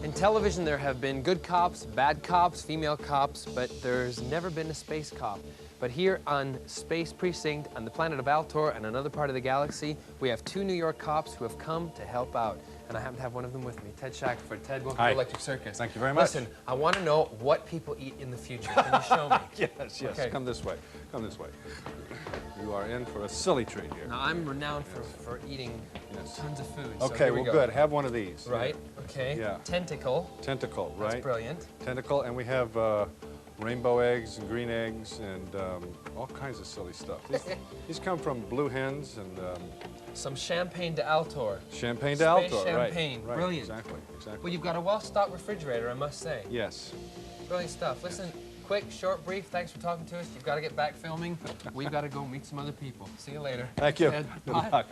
In television, there have been good cops, bad cops, female cops, but there's never been a space cop. But here on Space Precinct, on the planet of Altor and another part of the galaxy, we have two New York cops who have come to help out. And I happen to have one of them with me, Ted Shackelford. Ted, welcome to Electric Circus. Thank you very much. Listen, I want to know what people eat in the future. Can you show me? Yes. Okay. Come this way. Come this way. You are in for a silly treat here. Now, I'm renowned for eating tons of food. So Okay, well, good. Have one of these. Right, okay. Yeah. Tentacle. Tentacle, right? That's brilliant. Tentacle, and we have rainbow eggs and green eggs and all kinds of silly stuff. These come from blue hens and... some champagne de Altor. Champagne de Space Altor, champagne. Right. Brilliant. Exactly. Well, you've got a well-stocked refrigerator, I must say. Yes. Brilliant stuff. Listen, quick, short, brief, thanks for talking to us. You've got to get back filming. We've got to go meet some other people. See you later. Thank you. Ted, Good bye. luck.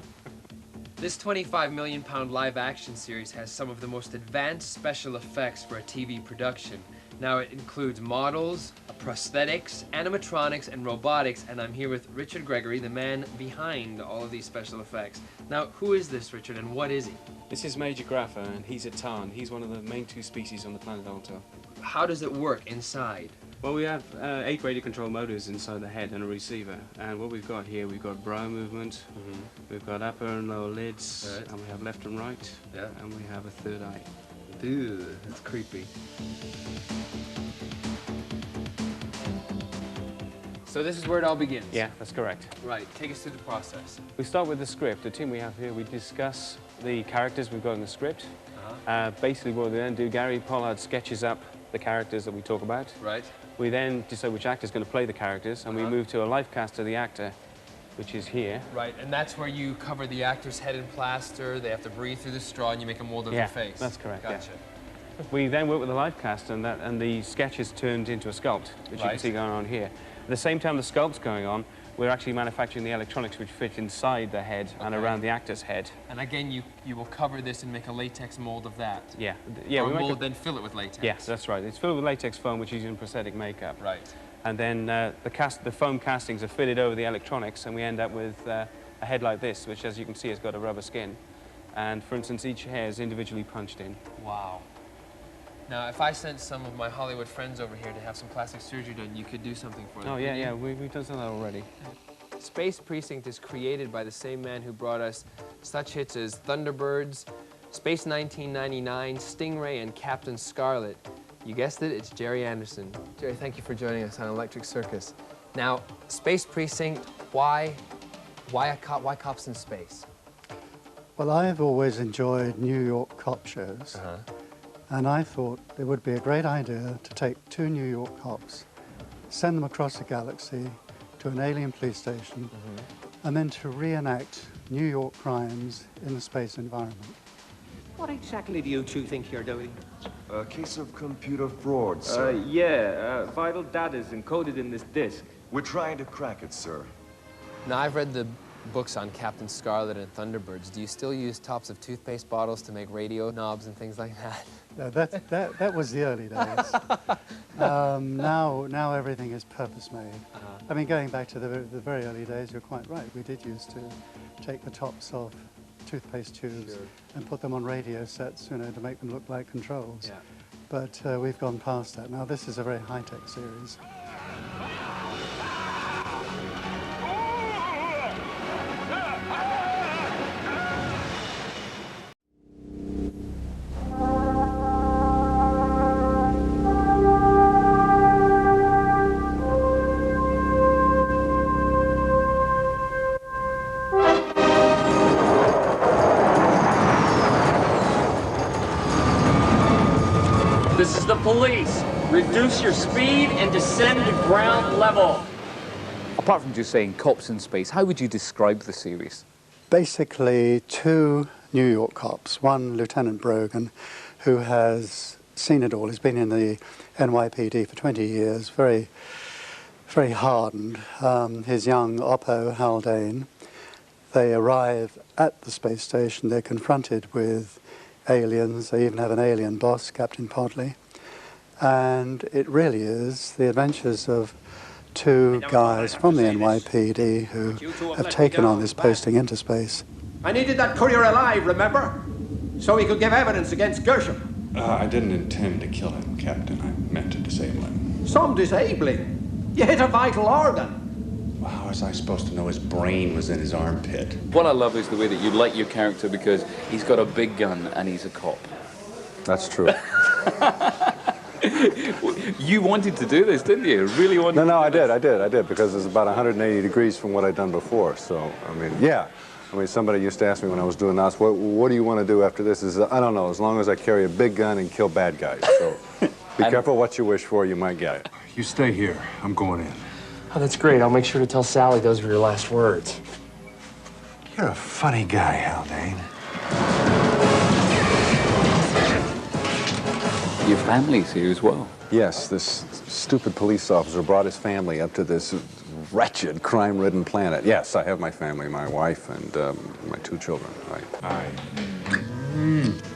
This 25 million pound live action series has some of the most advanced special effects for a TV production. Now it includes models, prosthetics, animatronics, and robotics, and I'm here with Richard Gregory, the man behind all of these special effects. Now, who is this, Richard, and what is he? This is Major Grapher, and he's a Tarn. He's one of the main two species on the planet Altor. How does it work inside? Well, we have 8 radio control motors inside the head and a receiver. And what we've got here, we've got brow movement, we've got upper and lower lids, and we have left and right, and we have a third eye. Ew, that's creepy. So this is where it all begins? Yeah, that's correct. Right, take us through the process. We start with the script. The team we have here, we discuss the characters we've got in the script. Basically what we then do, Gary Pollard sketches up the characters that we talk about. Right. We then decide which actor is going to play the characters, and we move to a life cast of the actor, which is here. Right, and that's where you cover the actor's head in plaster, they have to breathe through the straw, and you make a mold of their face. That's correct. Gotcha. Yeah. We then work with the live cast, and the sketch is turned into a sculpt, which you can see going on here. At the same time the sculpt's going on, we're actually manufacturing the electronics which fit inside the head and around the actor's head. And again, you will cover this and make a latex mold of that. Yeah. Or we mold, then fill it with latex. Yes, that's right. It's filled with latex foam, which is used in prosthetic makeup. Right. And then the foam castings are fitted over the electronics, and we end up with a head like this, which, as you can see, has got a rubber skin. And, for instance, each hair is individually punched in. Wow. Now, if I sent some of my Hollywood friends over here to have some plastic surgery done, you could do something for them. Oh, yeah, we've done some of that already. Space Precinct is created by the same man who brought us such hits as Thunderbirds, Space 1999, Stingray, and Captain Scarlet. You guessed it, it's Gerry Anderson. Gerry, thank you for joining us on Electric Circus. Now, Space Precinct, why cops in space? Well, I've always enjoyed New York cop shows. And I thought it would be a great idea to take two New York cops, send them across the galaxy to an alien police station, and then to reenact New York crimes in the space environment. What exactly do you two think you're doing? A case of computer fraud, sir. Vital data is encoded in this disk. We're trying to crack it, sir. Now, I've read the books on Captain Scarlet and Thunderbirds. Do you still use tops of toothpaste bottles to make radio knobs and things like that? No, that was the early days. Now everything is purpose-made. I mean, going back to the very early days, you're quite right. We did used to take the tops of toothpaste tubes and put them on radio sets, you know, to make them look like controls. Yeah. But we've gone past that. Now this is a very high-tech series. This is the police. Reduce your speed and descend to ground level. Apart from just saying cops in space, how would you describe the series? Basically, two New York cops. One, Lieutenant Brogan, who has seen it all. He's been in the NYPD for 20 years, very hardened. His young Oppo, Haldane. They arrive at the space station. They're confronted with aliens. They even have an alien boss, Captain Podley. And it really is the adventures of two guys from the NYPD who have taken on this posting into space. I needed that courier alive, remember? So he could give evidence against Gershom. I didn't intend to kill him, Captain. I meant to disable him. Some disabling? You hit a vital organ. Well, how was I supposed to know his brain was in his armpit? What I love is the way that you like your character because he's got a big gun and he's a cop. That's true. You wanted to do this, didn't you? Really wanted No, to I do did, because it's about 180 degrees from what I'd done before. So, I mean, yeah. I mean, somebody used to ask me when I was doing this, what do you want to do after this? I don't know, as long as I carry a big gun and kill bad guys. So, be careful what you wish for, you might get it. You stay here. I'm going in. Oh, that's great. I'll make sure to tell Sally those were your last words. You're a funny guy, Haldane. Your family's here as well. Yes, this stupid police officer brought his family up to this wretched, crime-ridden planet. Yes, I have my family, my wife, and my 2 children.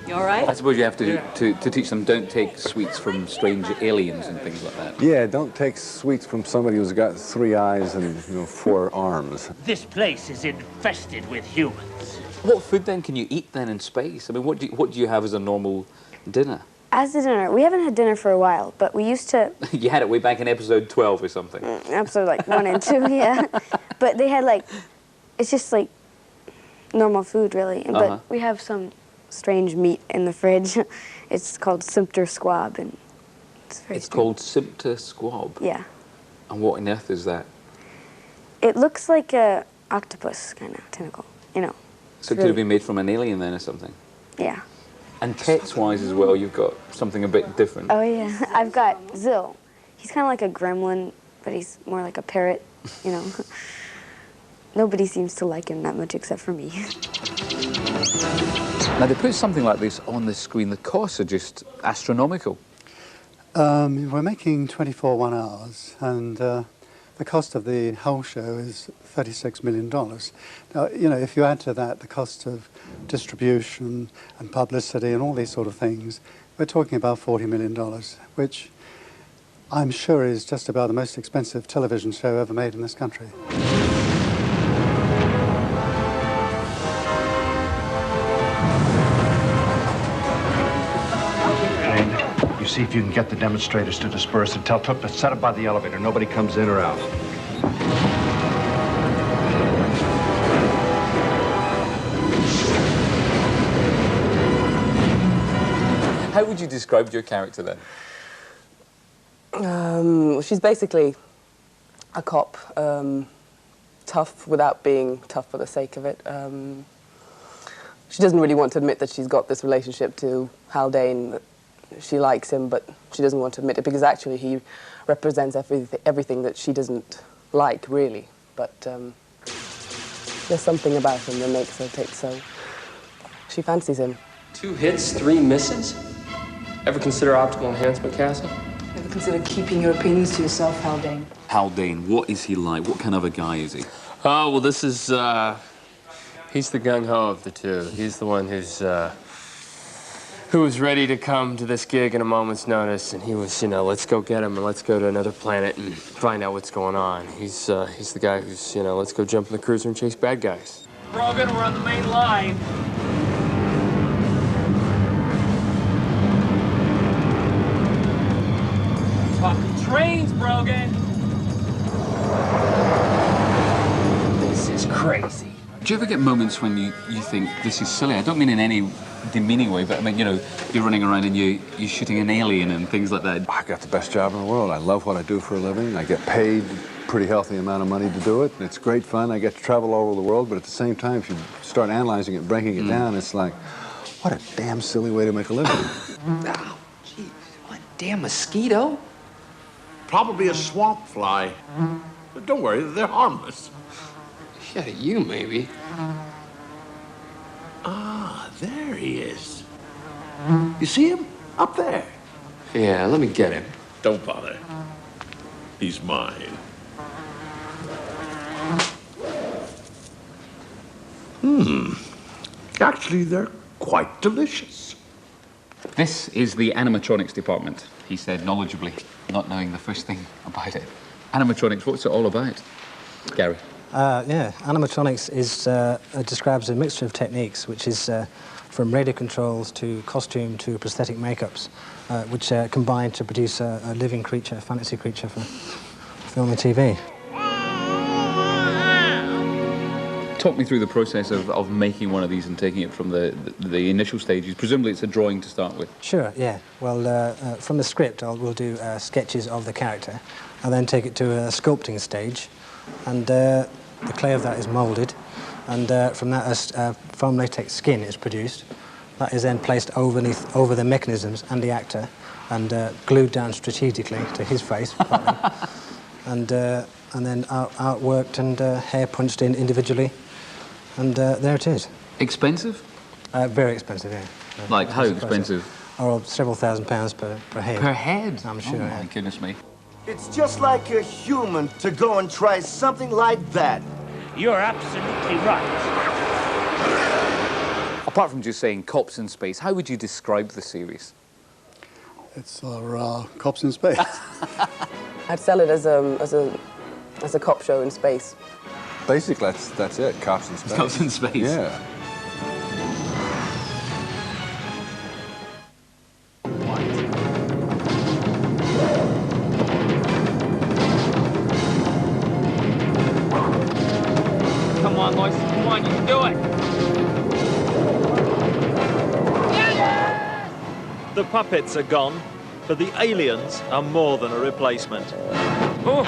You all right? I suppose you have to teach them don't take sweets from strange aliens and things like that. Yeah, don't take sweets from somebody who's got 3 eyes and 4 arms. This place is infested with humans. What food then can you eat then in space? I mean, what do you have as a normal dinner? As a dinner, we haven't had dinner for a while, but we used to... You had it way back in episode 12 or something. Episode like 1 and 2, yeah. But they had like, it's just like normal food really. But we have some strange meat in the fridge. It's called Simpter Squab, and it's very strange. Called Simpter Squab? Yeah. And what on earth is that? It looks like a octopus kind of tentacle, you know. So it could have been made from an alien then or something? Yeah. And pets-wise as well, you've got something a bit different. Oh yeah, I've got Zill. He's kind of like a gremlin, but he's more like a parrot, you know. Nobody seems to like him that much except for me. Now, they put something like this on the screen. The costs are just astronomical. We're making 24 1-hours, and the cost of the whole show is $36 million. Now, you know, if you add to that the cost of distribution and publicity and all these sort of things, we're talking about $40 million, which I'm sure is just about the most expensive television show ever made in this country. You see if you can get the demonstrators to disperse and tell Took to set up by the elevator. Nobody comes in or out. How would you describe your character then? She's basically a cop, tough without being tough for the sake of it. She doesn't really want to admit that she's got this relationship to Haldane. She likes him, but she doesn't want to admit it because actually he represents everything that she doesn't like, really. But there's something about him that makes her tick, so she fancies him. 2 hits, 3 misses? Ever consider optical enhancement, Castle? Ever consider keeping your opinions to yourself, Haldane? Haldane, what is he like? What kind of a guy is he? Oh, well, this is, he's the gung-ho of the 2. He's the one who was ready to come to this gig in a moment's notice, and he was, you know, let's go get him and let's go to another planet and find out what's going on. He's the guy who's, you know, let's go jump in the cruiser and chase bad guys. Brogan, we're on the main line. Talking trains, Brogan. This is crazy. Do you ever get moments when you think this is silly? I don't mean in any demeaning way, but I mean, you know, you're running around and you're shooting an alien and things like that. I got the best job in the world. I love what I do for a living. I get paid a pretty healthy amount of money to do it. It's great fun. I get to travel all over the world, but at the same time, if you start analyzing it, breaking it down, it's like, what a damn silly way to make a living. Oh, gee, what damn mosquito? Probably a swamp fly. But don't worry, they're harmless. Yeah, to you, maybe. Ah, there he is. You see him? Up there. Yeah, let me get him. Don't bother. He's mine. Actually, they're quite delicious. This is the animatronics department, he said knowledgeably, not knowing the first thing about it. Animatronics, what's it all about, Gary? Yeah, animatronics is describes a mixture of techniques, which is from radio controls to costume to prosthetic makeups, which combine to produce a living creature, a fantasy creature for film and TV. Talk me through the process of making one of these and taking it from the initial stages. Presumably it's a drawing to start with. Sure, yeah. Well, from the script, we'll do sketches of the character, and then take it to a sculpting stage, and the clay of that is moulded, and from that a foam latex skin is produced. That is then placed over the mechanisms and the actor, and glued down strategically to his face, and then outworked and hair punched in individually. And there it is. Expensive? Very expensive, yeah. Like how expensive? Oh, several £1000s per head. Per head? I'm sure. Oh, my goodness me. It's just like a human to go and try something like that. You're absolutely right. Apart from just saying cops in space, how would you describe the series? It's our cops in space. I'd sell it as a cop show in space. Basically, that's it. Cops in space. Cops in space. Yeah. Come on, boys. Come on, you can do it. The puppets are gone, but the aliens are more than a replacement. Oh.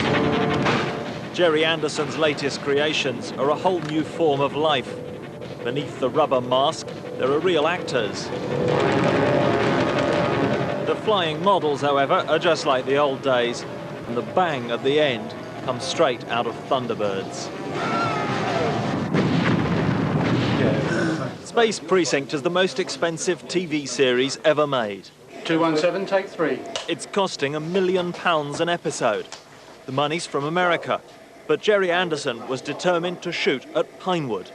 Gerry Anderson's latest creations are a whole new form of life. Beneath the rubber mask, there are real actors. The flying models, however, are just like the old days, and the bang at the end comes straight out of Thunderbirds. Space Precinct is the most expensive TV series ever made. 217, take 3. It's costing £1 million an episode. The money's from America, but Gerry Anderson was determined to shoot at Pinewood.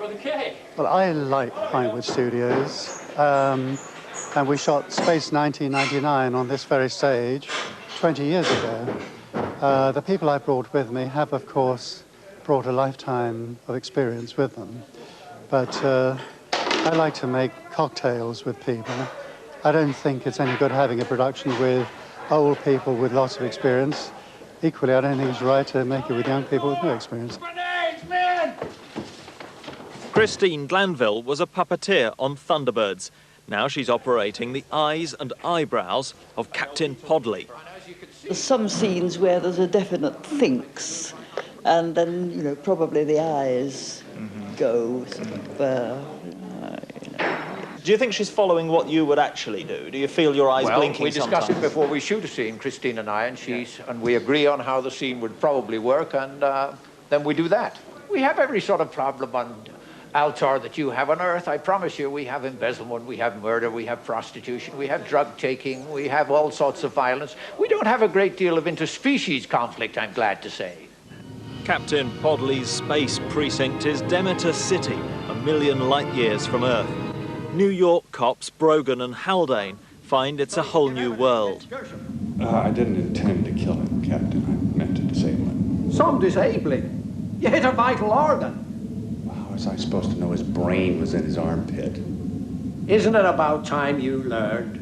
Well, I like Pinewood Studios, and we shot Space 1999 on this very stage 20 years ago. The people I brought with me have, of course, brought a lifetime of experience with them, but I like to make cocktails with people. I don't think it's any good having a production with old people with lots of experience. Equally, I don't think it's right to make it with young people with no experience. Christine Glanville was a puppeteer on Thunderbirds. Now she's operating the eyes and eyebrows of Captain Podley. There's some scenes where there's a definite thinks, and then, you know, probably the eyes go sort of, Do you think she's following what you would actually do? Do you feel your eyes blinking we discuss sometimes? it before we shoot a scene, Christine and I, and we agree on how the scene would probably work, and then we do that. We have every sort of problem on Altar that you have on Earth. I promise you, we have embezzlement, we have murder, we have prostitution, we have drug taking, we have all sorts of violence. We don't have a great deal of interspecies conflict, I'm glad to say. Captain Podley's Space Precinct is Demeter City, 1 million light years from Earth. New York cops Brogan and Haldane find it's a whole new world. I didn't intend to kill him, Captain. I meant to disable him. Some disabling. You hit a vital organ. How was I supposed to know his brain was in his armpit? Isn't it about time you learned?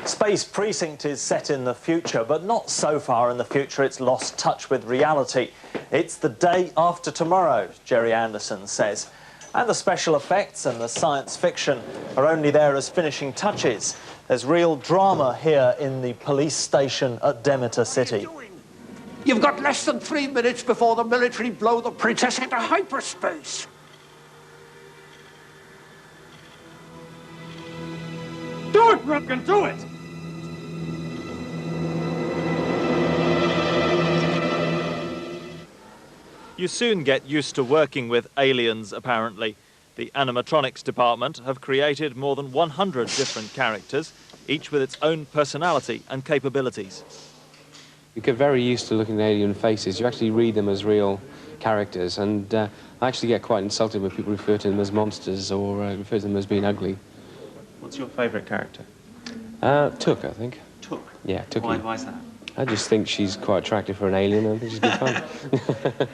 Space Precinct is set in the future, but not so far in the future it's lost touch with reality. It's the day after tomorrow, Gerry Anderson says. And the special effects and the science fiction are only there as finishing touches. There's real drama here in the police station at Demeter City. You've got less than 3 minutes before the military blow the princess into hyperspace. Do it, Brogan, do it! You soon get used to working with aliens, apparently. The animatronics department have created more than 100 different characters, each with its own personality and capabilities. You get very used to looking at alien faces. You actually read them as real characters, and I actually get quite insulted when people refer to them as monsters or refer to them as being ugly. What's your favourite character? Took, I think. Took? Yeah, Took. Why is that? I just think she's quite attractive for an alien. I think she's good fun.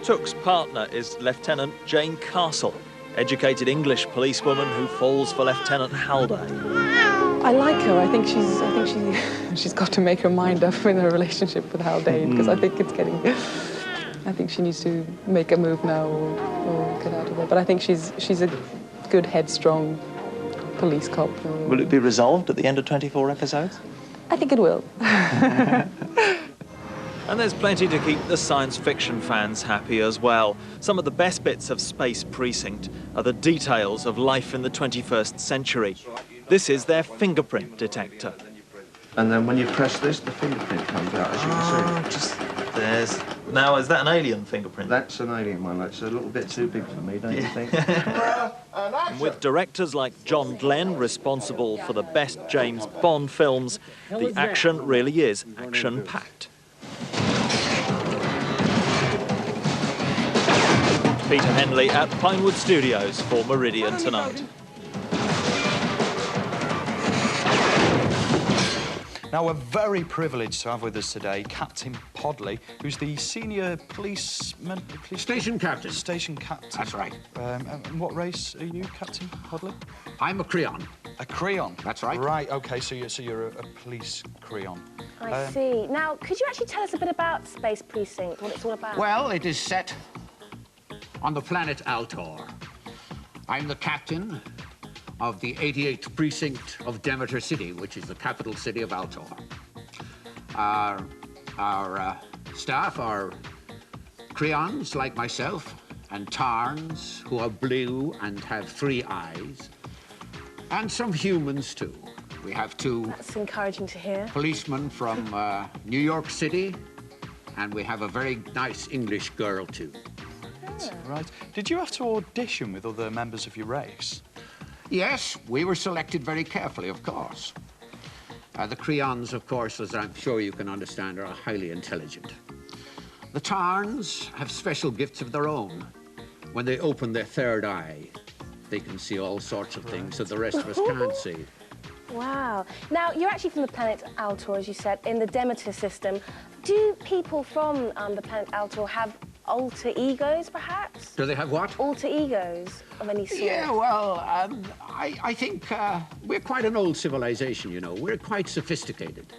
Took's partner is Lieutenant Jane Castle, educated English policewoman who falls for Lieutenant Haldane. I like her. I think she's got to make her mind up in her relationship with Haldane, because I think it's getting... I think she needs to make a move now or get out of there. But I think she's a good, headstrong police cop. Will it be resolved at the end of 24 episodes? I think it will. And there's plenty to keep the science fiction fans happy as well. Some of the best bits of Space Precinct are the details of life in the 21st century. This is their fingerprint detector. And then when you press this, the fingerprint comes out, as you can see. There's... Now, is that an alien fingerprint? That's an alien one. That's a little bit too big for me, don't you think? And with directors like John Glen responsible for the best James Bond films, the action really is action-packed. Peter Henley at Pinewood Studios for Meridian Tonight. Now, we're very privileged to have with us today Captain Podley, who's the senior policeman... Station captain. Station captain. That's right. And what race are you, Captain Podley? I'm a Creon. A Creon? That's right. Right, OK, so you're a police Creon. I see. Now, could you actually tell us a bit about Space Precinct, what it's all about? Well, it is set on the planet Altor. I'm the captain of the 88th precinct of Demeter City, which is the capital city of Altor. Our staff are Creons, like myself, and Tarns, who are blue and have 3 eyes, and some humans, too. We have 2... That's encouraging to hear. ...policemen from New York City, and we have a very nice English girl, too. Right. Did you have to audition with other members of your race? Yes, we were selected very carefully, of course. The Creons, of course, as I'm sure you can understand, are highly intelligent. The Tarns have special gifts of their own. When they open their 3rd eye, they can see all sorts of things that the rest of us can't see. Wow. Now, you're actually from the planet Altor, as you said, in the Demeter system. Do people from the planet Altor have alter egos, perhaps? Do they have what? Alter egos of any sort. Yeah, well, I think we're quite an old civilization, you know. We're quite sophisticated.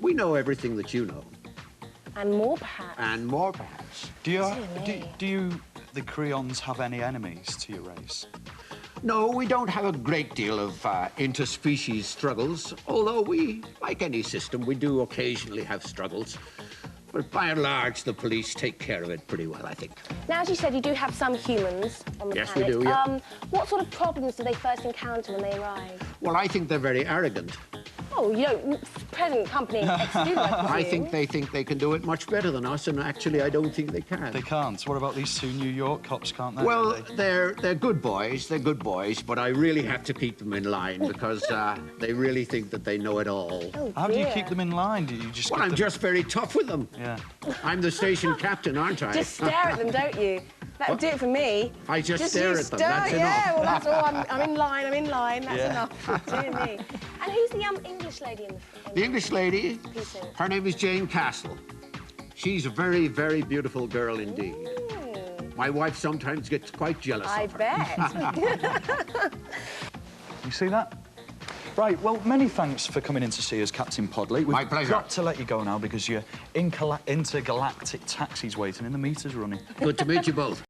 We know everything that you know. And more, perhaps. And more, perhaps. Do you, the Creons, have any enemies to your race? No, we don't have a great deal of interspecies struggles, although we, like any system, we do occasionally have struggles. But by and large, the police take care of it pretty well, I think. Now, as you said, you do have some humans on the planet. Yes, we do, yeah. What sort of problems do they first encounter when they arrive? Well, I think they're very arrogant. Oh, you know, present company do, I think they can do it much better than us, and actually, I don't think they can. They can't? What about these 2 New York cops, can't they? Well, they're good boys, but I really have to keep them in line because they really think that they know it all. Oh, how do you keep them in line? Do you just... Well, I'm just very tough with them. Yeah. I'm the station captain, aren't I? Just stare at them, don't you? That'll do it for me. I just stare at them, that's yeah, enough. well, that's all. I'm in line, that's enough. Dear me. And who's the English lady in the... The English lady, her name is Jane Castle. She's a very, very beautiful girl indeed. My wife sometimes gets quite jealous of her. bet. You see that? Right, well, many thanks for coming in to see us, Captain Podley. My pleasure. We've got to let you go now because your intergalactic taxi's waiting and the meter's running. Good to meet you both.